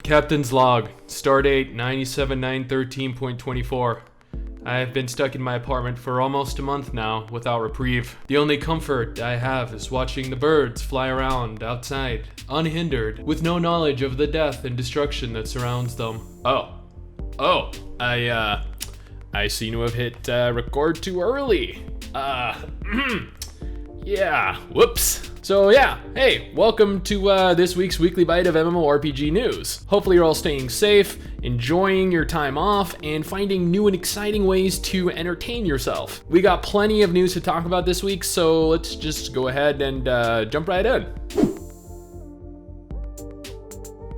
Captain's log, stardate 97913.24. I have been stuck in my apartment for almost a month now without reprieve. The only comfort I have is watching the birds fly around outside, unhindered, with no knowledge of the death and destruction that surrounds them. I seem to have hit record too early. Yeah, whoops. So yeah, hey, welcome to this week's Weekly Byte of MMORPG news. Hopefully you're all staying safe, enjoying your time off, and finding new and exciting ways to entertain yourself. We got plenty of news to talk about this week, so let's just go ahead and jump right in.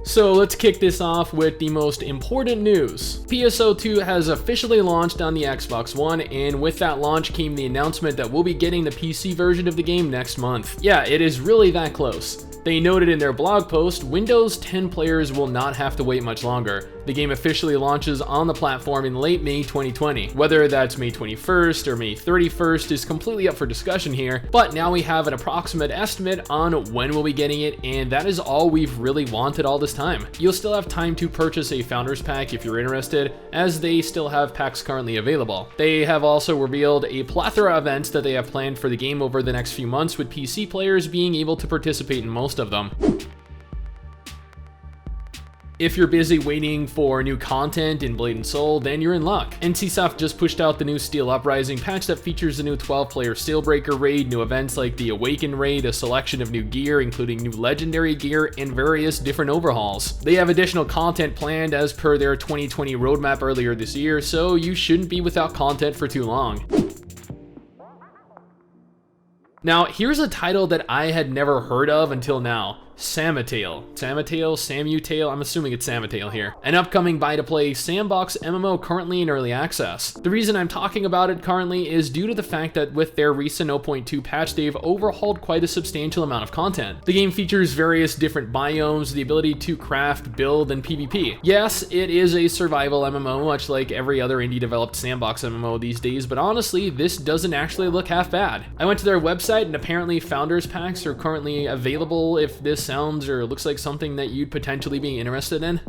So let's kick this off with the most important news. PSO2 has officially launched on the Xbox One, and with that launch came the announcement that we'll be getting the PC version of the game next month. Yeah, it is really that close. They noted in their blog post, Windows 10 players will not have to wait much longer. The game officially launches on the platform in late May 2020. Whether that's May 21st or May 31st is completely up for discussion here, but now we have an approximate estimate on when we'll be getting it, and that is all we've really wanted all this time. You'll still have time to purchase a Founders Pack if you're interested, as they still have packs currently available. They have also revealed a plethora of events that they have planned for the game over the next few months, with PC players being able to participate in most of them. If you're busy waiting for new content in Blade & Soul, then you're in luck. NCSoft just pushed out the new Steel Uprising patch that features a new 12-player Steelbreaker raid, new events like the Awaken raid, a selection of new gear, including new legendary gear, and various different overhauls. They have additional content planned as per their 2020 roadmap earlier this year, so you shouldn't be without content for too long. Now, here's a title that I had never heard of until now. SamuTale, I'm assuming it's SamuTale here. An upcoming buy-to-play sandbox MMO currently in early access. The reason I'm talking about it currently is due to the fact that with their recent 0.2 patch, they've overhauled quite a substantial amount of content. The game features various different biomes, the ability to craft, build, and PvP. Yes, it is a survival MMO, much like every other indie-developed sandbox MMO these days, but honestly, this doesn't actually look half bad. I went to their website, and apparently Founders Packs are currently available if this sounds or looks like something that you'd potentially be interested in.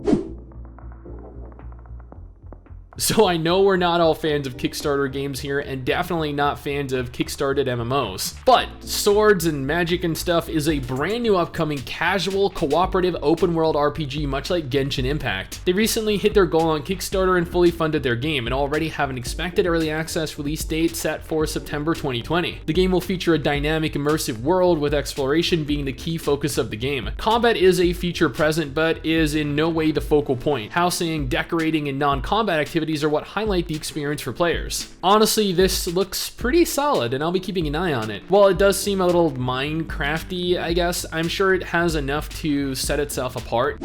So I know we're not all fans of Kickstarter games here, and definitely not fans of Kickstarted MMOs. But Swords and Magic and Stuff is a brand new upcoming casual, cooperative, open world RPG much like Genshin Impact. They recently hit their goal on Kickstarter and fully funded their game, and already have an expected early access release date set for September 2020. The game will feature a dynamic, immersive world, with exploration being the key focus of the game. Combat is a feature present, but is in no way the focal point. Housing, decorating, and non-combat activities are what highlight the experience for players. Honestly, this looks pretty solid, and I'll be keeping an eye on it. While it does seem a little Minecrafty, I guess, I'm sure it has enough to set itself apart.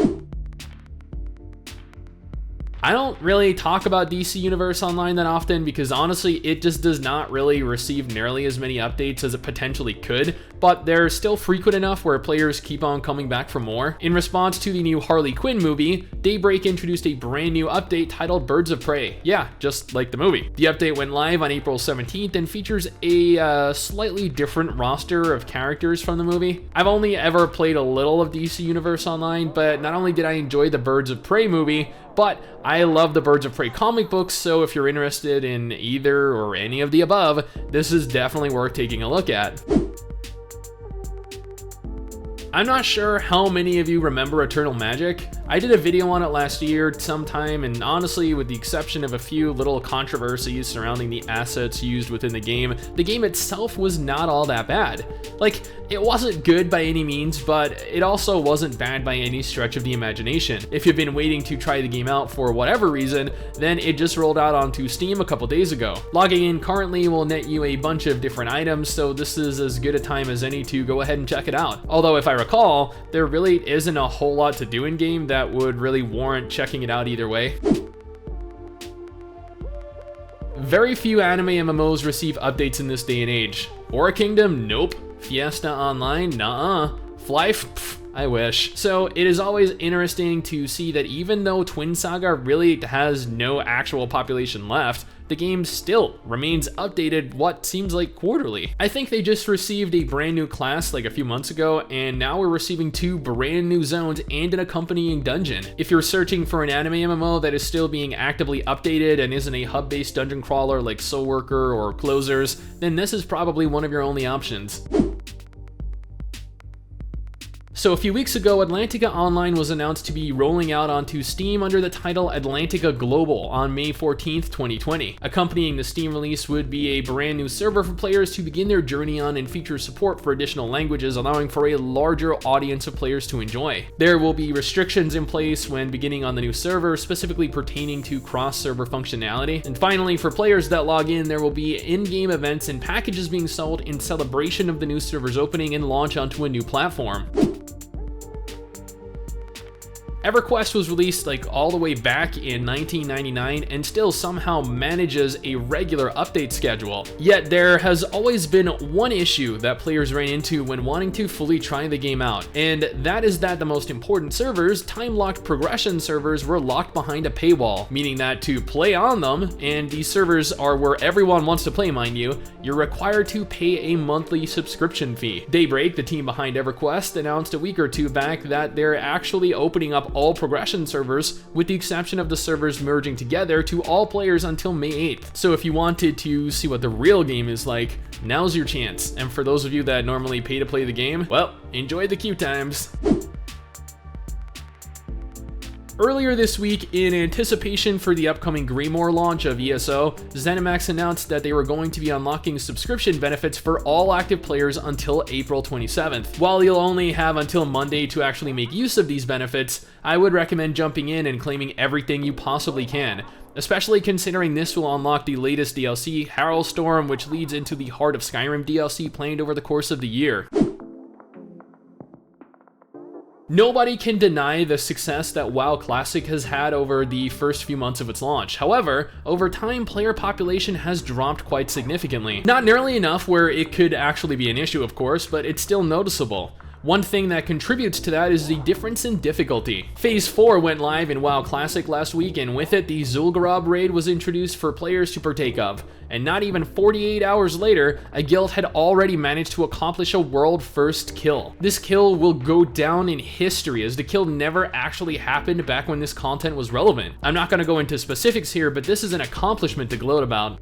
I don't really talk about DC Universe Online that often because honestly, it just does not really receive nearly as many updates as it potentially could, but they're still frequent enough where players keep on coming back for more. In response to the new Harley Quinn movie, Daybreak introduced a brand new update titled Birds of Prey. Yeah, just like the movie. The update went live on April 17th and features a slightly different roster of characters from the movie. I've only ever played a little of DC Universe Online, but not only did I enjoy the Birds of Prey movie, but I love the Birds of Prey comic books, so if you're interested in either or any of the above, this is definitely worth taking a look at. I'm not sure how many of you remember Eternal Magic. I did a video on it last year sometime, and honestly, with the exception of a few little controversies surrounding the assets used within the game itself was not all that bad. Like, it wasn't good by any means, but it also wasn't bad by any stretch of the imagination. If you've been waiting to try the game out for whatever reason, then it just rolled out onto Steam a couple days ago. Logging in currently will net you a bunch of different items, so this is as good a time as any to go ahead and check it out. Although if I recall, there really isn't a whole lot to do in game that would really warrant checking it out either way. Very few anime MMOs receive updates in this day and age. Aura Kingdom? Nope. Fiesta Online? Nuh-uh. Flife? Pfft, I wish. So it is always interesting to see that even though Twin Saga really has no actual population left, the game still remains updated what seems like quarterly. I think they just received a brand new class like a few months ago, and now we're receiving 2 brand new zones and an accompanying dungeon. If you're searching for an anime MMO that is still being actively updated and isn't a hub-based dungeon crawler like Soul Worker or Closers, then this is probably one of your only options. So a few weeks ago, Atlantica Online was announced to be rolling out onto Steam under the title Atlantica Global on May 14th, 2020. Accompanying the Steam release would be a brand new server for players to begin their journey on and feature support for additional languages, allowing for a larger audience of players to enjoy. There will be restrictions in place when beginning on the new server, specifically pertaining to cross-server functionality. And finally, for players that log in, there will be in-game events and packages being sold in celebration of the new server's opening and launch onto a new platform. EverQuest was released like all the way back in 1999 and still somehow manages a regular update schedule. Yet there has always been one issue that players ran into when wanting to fully try the game out, and that is that the most important servers, time-locked progression servers, were locked behind a paywall, meaning that to play on them, and these servers are where everyone wants to play, mind you, you're required to pay a monthly subscription fee. Daybreak, the team behind EverQuest, announced a week or two back that they're actually opening up all progression servers, with the exception of the servers merging together to all players until May 8th. So if you wanted to see what the real game is like, now's your chance. And for those of you that normally pay to play the game, well, enjoy the queue times. Earlier this week, in anticipation for the upcoming Greymoor launch of ESO, ZeniMax announced that they were going to be unlocking subscription benefits for all active players until April 27th. While you'll only have until Monday to actually make use of these benefits, I would recommend jumping in and claiming everything you possibly can, especially considering this will unlock the latest DLC, Harrowstorm, which leads into the Heart of Skyrim DLC planned over the course of the year. Nobody can deny the success that WoW Classic has had over the first few months of its launch. However, over time, player population has dropped quite significantly. Not nearly enough where it could actually be an issue, of course, but it's still noticeable. One thing that contributes to that is the difference in difficulty. Phase 4 went live in WoW Classic last week, and with it, the Zul'Gurub raid was introduced for players to partake of. And not even 48 hours later, a guild had already managed to accomplish a world-first kill. This kill will go down in history, as the kill never actually happened back when this content was relevant. I'm not going to go into specifics here, but this is an accomplishment to gloat about.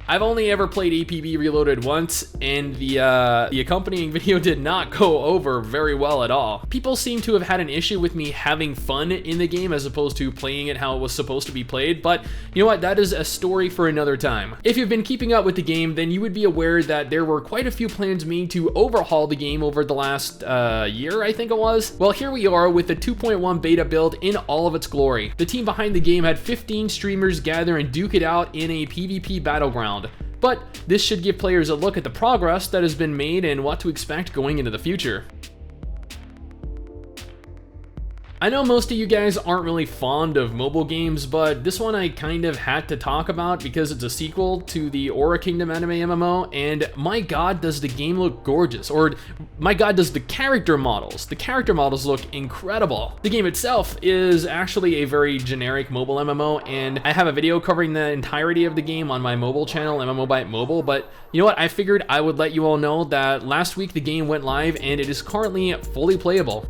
I've only ever played APB Reloaded once, and the accompanying video did not go over very well at all. People seem to have had an issue with me having fun in the game as opposed to playing it how it was supposed to be played, but you know what, that is a story for another time. If you've been keeping up with the game, then you would be aware that there were quite a few plans made to overhaul the game over the last year, I think it was. Well, here we are with the 2.1 beta build in all of its glory. The team behind the game had 15 streamers gather and duke it out in a PvP battleground. But this should give players a look at the progress that has been made and what to expect going into the future. I know most of you guys aren't really fond of mobile games, but this one I kind of had to talk about because it's a sequel to the Aura Kingdom anime MMO, and my god does the game look gorgeous, or my god does the character models. The character models look incredible. The game itself is actually a very generic mobile MMO, and I have a video covering the entirety of the game on my mobile channel, MMO Byte Mobile, but you know what, I figured I would let you all know that last week the game went live and it is currently fully playable.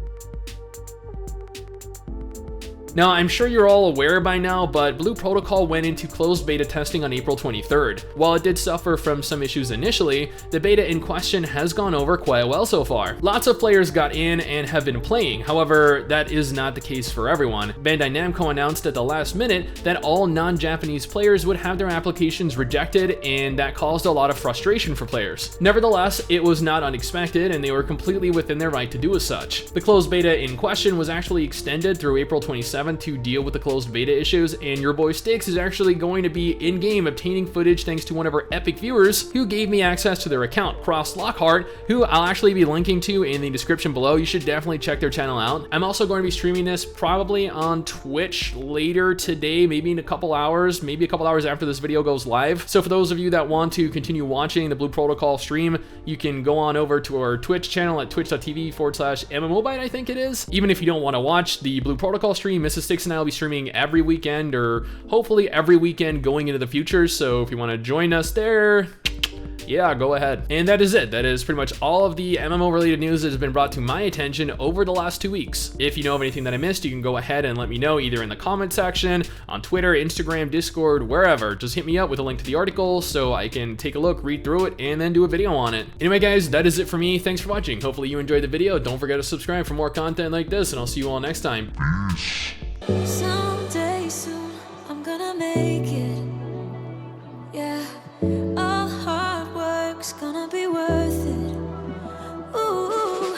Now, I'm sure you're all aware by now, but Blue Protocol went into closed beta testing on April 23rd. While it did suffer from some issues initially, the beta in question has gone over quite well so far. Lots of players got in and have been playing, however, that is not the case for everyone. Bandai Namco announced at the last minute that all non-Japanese players would have their applications rejected, and that caused a lot of frustration for players. Nevertheless, it was not unexpected, and they were completely within their right to do as such. The closed beta in question was actually extended through April 27th to deal with the closed beta issues, and your boy Styx is actually going to be in-game obtaining footage thanks to one of our epic viewers who gave me access to their account, Cross Lockhart, who I'll actually be linking to in the description below. You should definitely check their channel out. I'm also going to be streaming this probably on Twitch later today, maybe in a couple hours, maybe a couple hours after this video goes live. So for those of you that want to continue watching the Blue Protocol stream, you can go on over to our Twitch channel at twitch.tv/MMOByte, I think it is. Even if you don't want to watch the Blue Protocol stream, Mrs. Sticks and I will be streaming every weekend, or hopefully every weekend going into the future. So if you want to join us there, yeah, go ahead. And that is it. That is pretty much all of the MMO related news that has been brought to my attention over the last 2 weeks. If you know of anything that I missed, you can go ahead and let me know either in the comment section, on Twitter, Instagram, Discord, wherever. Just hit me up with a link to the article so I can take a look, read through it, and then do a video on it. Anyway guys, that is it for me. Thanks for watching. Hopefully you enjoyed the video. Don't forget to subscribe for more content like this, and I'll see you all next time. Someday soon, I'm gonna make it. Yeah, all hard work's gonna be worth it. Ooh,